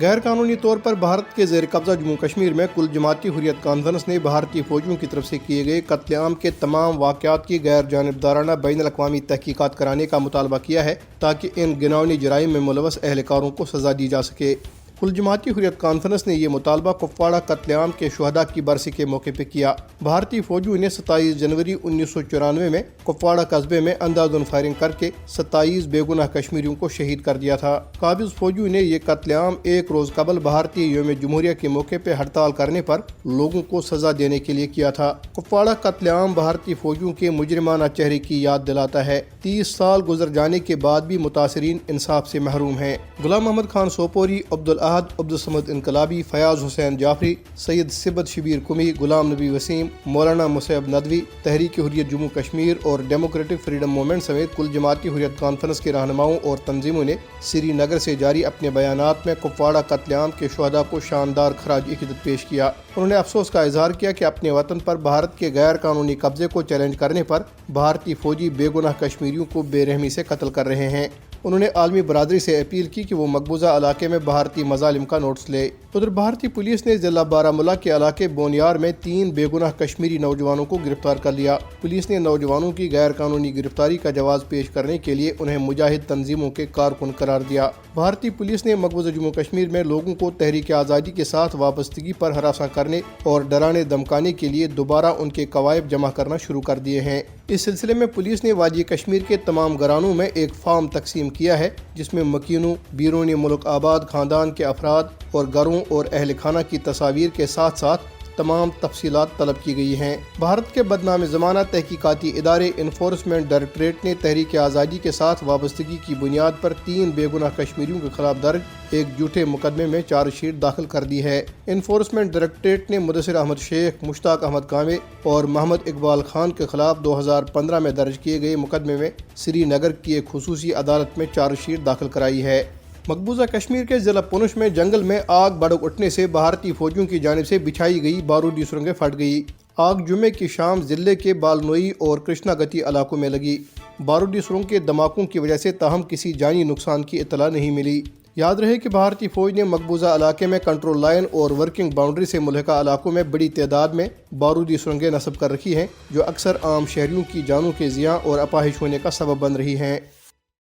غیر قانونی طور پر بھارت کے زیر قبضہ جموں کشمیر میں کل جماعتی حریت کانفرنس نے بھارتی فوجیوں کی طرف سے کیے گئے قتل عام کے تمام واقعات کی غیر جانبدارانہ بین الاقوامی تحقیقات کرانے کا مطالبہ کیا ہے تاکہ ان گھناؤنی جرائم میں ملوث اہلکاروں کو سزا دی جا سکے۔ کل جماعتی حریت کانفرنس نے یہ مطالبہ کپواڑہ قتل عام کے شہداء کی برسی کے موقع پہ کیا۔ بھارتی فوجیوں نے 27 جنوری 1994 میں کپواڑہ قصبے میں اندھادھند فائرنگ کر کے 27 بے گناہ کشمیریوں کو شہید کر دیا تھا۔ قابض فوجیوں نے یہ قتل عام ایک روز قبل بھارتی یوم جمہوریہ کے موقع پہ ہڑتال کرنے پر لوگوں کو سزا دینے کے لیے کیا تھا۔ کپواڑہ قتل عام بھارتی فوجیوں کے مجرمانہ چہرے کی یاد دلاتا ہے۔ 30 سال گزر جانے کے بعد بھی متاثرین انصاف سے محروم ہیں۔ غلام محمد خان سوپوری، عبدالاحد عبدالصمد انقلابی، فیاض حسین جعفری، سید سبت شبیر کمی، غلام نبی وسیم، مولانا مصعب ندوی، تحریک حریت جموں کشمیر اور ڈیموکریٹک فریڈم موومنٹ سمیت کل جماعتی حریت کانفرنس کے رہنماؤں اور تنظیموں نے سری نگر سے جاری اپنے بیانات میں کپواڑہ قتل عام کے شہداء کو شاندار خراج عقیدت پیش کیا۔ انہوں نے افسوس کا اظہار کیا کہ اپنے وطن پر بھارت کے غیر قانونی قبضے کو چیلنج کرنے پر بھارتی فوجی بے گناہ کشمیریوں کو بے رحمی سے قتل کر رہے ہیں۔ انہوں نے عالمی برادری سے اپیل کی کہ وہ مقبوضہ علاقے میں بھارتی مظالم کا نوٹس لے۔ ادھر بھارتی پولیس نے ضلع بارامولہ کے علاقے بونیار میں 3 بے گناہ کشمیری نوجوانوں کو گرفتار کر لیا۔ پولیس نے نوجوانوں کی غیر قانونی گرفتاری کا جواز پیش کرنے کے لیے انہیں مجاہد تنظیموں کے کارکن قرار دیا۔ بھارتی پولیس نے مقبوضہ جموں کشمیر میں لوگوں کو تحریک آزادی کے ساتھ وابستگی پر ہراساں کرنے اور ڈرانے دھمکانے کے لیے دوبارہ ان کے قوائب جمع کرنا شروع کر دیے ہیں۔ اس سلسلے میں پولیس نے وادی کشمیر کے تمام گھرانوں میں ایک فارم تقسیم کیا ہے جس میں مکینوں، بیرون ملک آباد خاندان کے افراد اور گھروں اور اہل خانہ کی تصاویر کے ساتھ ساتھ تمام تفصیلات طلب کی گئی ہیں۔ بھارت کے بدنام زمانہ تحقیقاتی ادارے انفورسمنٹ ڈائریکٹوریٹ نے تحریک آزادی کے ساتھ وابستگی کی بنیاد پر 3 بے گناہ کشمیریوں کے خلاف درج ایک جھوٹے مقدمے میں چارج شیٹ داخل کر دی ہے۔ انفورسمنٹ ڈائریکٹوریٹ نے مدثر احمد شیخ، مشتاق احمد کانوے اور محمد اقبال خان کے خلاف 2015 میں درج کیے گئے مقدمے میں سری نگر کی ایک خصوصی عدالت میں چارج شیٹ داخل کرائی ہے۔ مقبوضہ کشمیر کے ضلع پونچھ میں جنگل میں آگ بھڑک اٹھنے سے بھارتی فوجیوں کی جانب سے بچھائی گئی بارودی سرنگیں پھٹ گئی۔ آگ جمعے کی شام ضلع کے بالنوئی اور کرشنا گتی علاقوں میں لگی۔ بارودی سرنگ کے دھماکوں کی وجہ سے تاہم کسی جانی نقصان کی اطلاع نہیں ملی۔ یاد رہے کہ بھارتی فوج نے مقبوضہ علاقے میں کنٹرول لائن اور ورکنگ باؤنڈری سے ملحقہ علاقوں میں بڑی تعداد میں بارودی سرنگیں نصب کر رکھی ہیں جو اکثر عام شہریوں کی جانوں کے ضیاع اور اپاہج ہونے کا سبب بن رہی ہیں۔